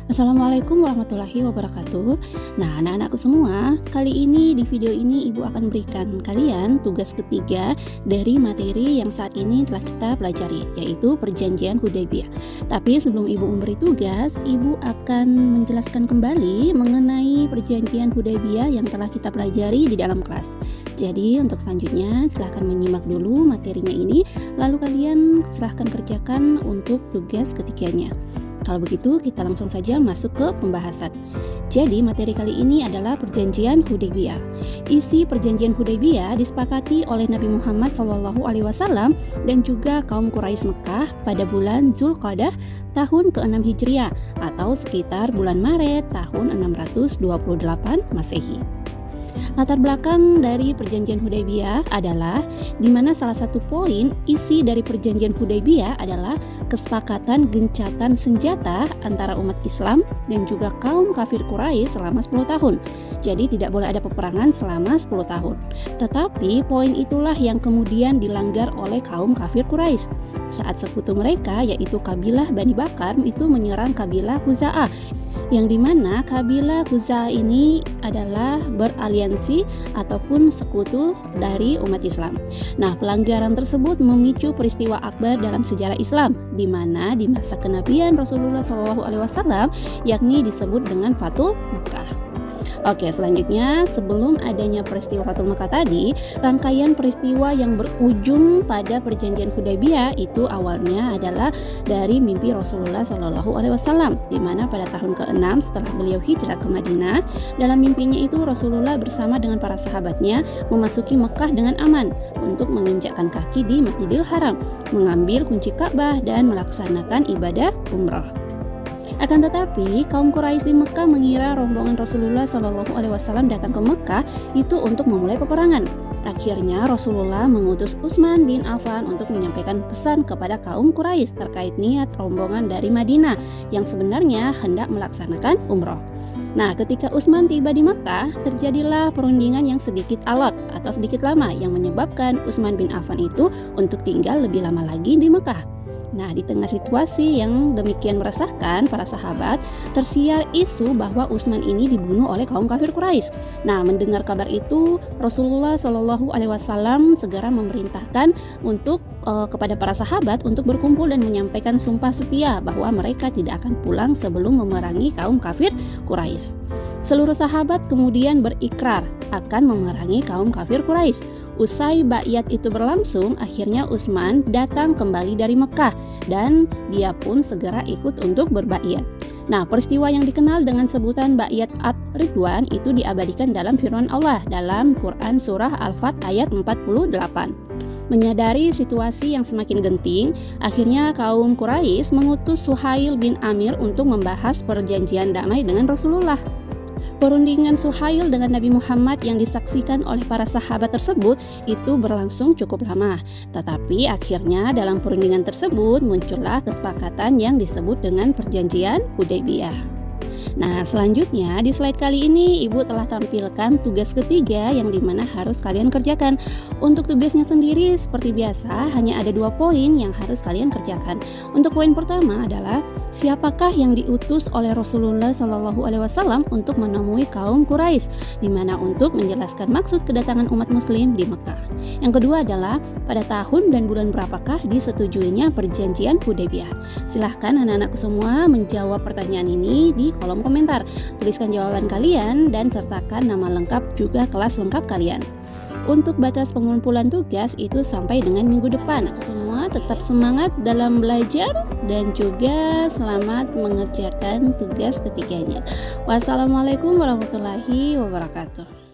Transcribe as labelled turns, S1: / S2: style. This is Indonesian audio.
S1: Assalamualaikum warahmatullahi wabarakatuh. Nah, anak-anakku semua, kali ini di video ini Ibu akan berikan kalian tugas ketiga dari materi yang saat ini telah kita pelajari, yaitu Perjanjian Hudaybiyah. Tapi sebelum Ibu memberi tugas, Ibu akan menjelaskan kembali mengenai Perjanjian Hudaybiyah yang telah kita pelajari di dalam kelas. Jadi untuk selanjutnya silahkan menyimak dulu materinya ini, lalu kalian silahkan kerjakan untuk tugas ketiganya. Kalau begitu kita langsung saja masuk ke pembahasan. Jadi materi kali ini adalah Perjanjian Hudaybiyah. Isi Perjanjian Hudaybiyah disepakati oleh Nabi Muhammad SAW dan juga kaum Quraisy Mekah pada bulan Zulqa'dah tahun ke-6 Hijriah atau sekitar bulan Maret tahun 628 Masehi. Latar belakang dari Perjanjian Hudaybiyah adalah di mana salah satu poin isi dari Perjanjian Hudaybiyah adalah kesepakatan gencatan senjata antara umat Islam dan juga kaum kafir Quraisy selama 10 tahun. Jadi tidak boleh ada peperangan selama 10 tahun. Tetapi poin itulah yang kemudian dilanggar oleh kaum kafir Quraisy. Saat sekutu mereka yaitu kabilah Bani Bakar itu menyerang kabilah Khuza'ah, yang dimana kabilah Khuza'ah ini adalah beraliansi ataupun sekutu dari umat Islam. Nah, pelanggaran tersebut memicu peristiwa akbar dalam sejarah Islam, di mana di masa kenabian Rasulullah SAW, yakni disebut dengan Fathul Makkah. Oke, selanjutnya sebelum adanya peristiwa Fathul Makkah tadi, rangkaian peristiwa yang berujung pada Perjanjian Hudaybiyah itu awalnya adalah dari mimpi Rasulullah SAW, di mana pada tahun ke-6 setelah beliau hijrah ke Madinah, dalam mimpinya itu Rasulullah bersama dengan para sahabatnya memasuki Mekah dengan aman untuk menginjakkan kaki di Masjidil Haram, mengambil kunci Ka'bah dan melaksanakan ibadah umrah. Akan tetapi, kaum Quraisy di Mekah mengira rombongan Rasulullah SAW datang ke Mekah itu untuk memulai peperangan. Akhirnya Rasulullah mengutus Utsman bin Affan untuk menyampaikan pesan kepada kaum Quraisy terkait niat rombongan dari Madinah yang sebenarnya hendak melaksanakan umroh. Nah, ketika Utsman tiba di Mekah, terjadilah perundingan yang sedikit alot atau sedikit lama yang menyebabkan Utsman bin Affan itu untuk tinggal lebih lama lagi di Mekah. Nah, di tengah situasi yang demikian meresahkan para sahabat, tersiar isu bahwa Utsman ini dibunuh oleh kaum kafir Quraisy. Nah, mendengar kabar itu, Rasulullah SAW segera memerintahkan untuk kepada para sahabat untuk berkumpul dan menyampaikan sumpah setia bahwa mereka tidak akan pulang sebelum memerangi kaum kafir Quraisy. Seluruh sahabat kemudian berikrar akan memerangi kaum kafir Quraisy. Usai baiat itu berlangsung, akhirnya Utsman datang kembali dari Mekah dan dia pun segera ikut untuk berbaiat. Nah, peristiwa yang dikenal dengan sebutan Baiat Ridwan itu diabadikan dalam firman Allah dalam Quran Surah Al-Fat ayat 48. Menyadari situasi yang semakin genting, akhirnya kaum Quraisy mengutus Suhail bin Amir untuk membahas perjanjian damai dengan Rasulullah. Perundingan Suhail dengan Nabi Muhammad yang disaksikan oleh para sahabat tersebut itu berlangsung cukup lama. Tetapi akhirnya dalam perundingan tersebut muncullah kesepakatan yang disebut dengan Perjanjian Hudaybiyah. Nah, selanjutnya di slide kali ini Ibu telah tampilkan tugas ketiga yang dimana harus kalian kerjakan. Untuk tugasnya sendiri seperti biasa hanya ada 2 poin yang harus kalian kerjakan. Untuk poin pertama adalah siapakah yang diutus oleh Rasulullah SAW untuk menemui kaum Quraisy, di mana untuk menjelaskan maksud kedatangan umat Muslim di Mekah. Yang kedua adalah pada tahun dan bulan berapakah disetujuinya Perjanjian Hudaybiyah. Silahkan anak-anakku semua menjawab pertanyaan ini di kolom komentar. Tuliskan jawaban kalian dan sertakan nama lengkap juga kelas lengkap kalian. Untuk batas pengumpulan tugas itu sampai dengan minggu depan. Semua tetap semangat dalam belajar dan juga selamat mengerjakan tugas ketiganya. Wassalamualaikum warahmatullahi wabarakatuh.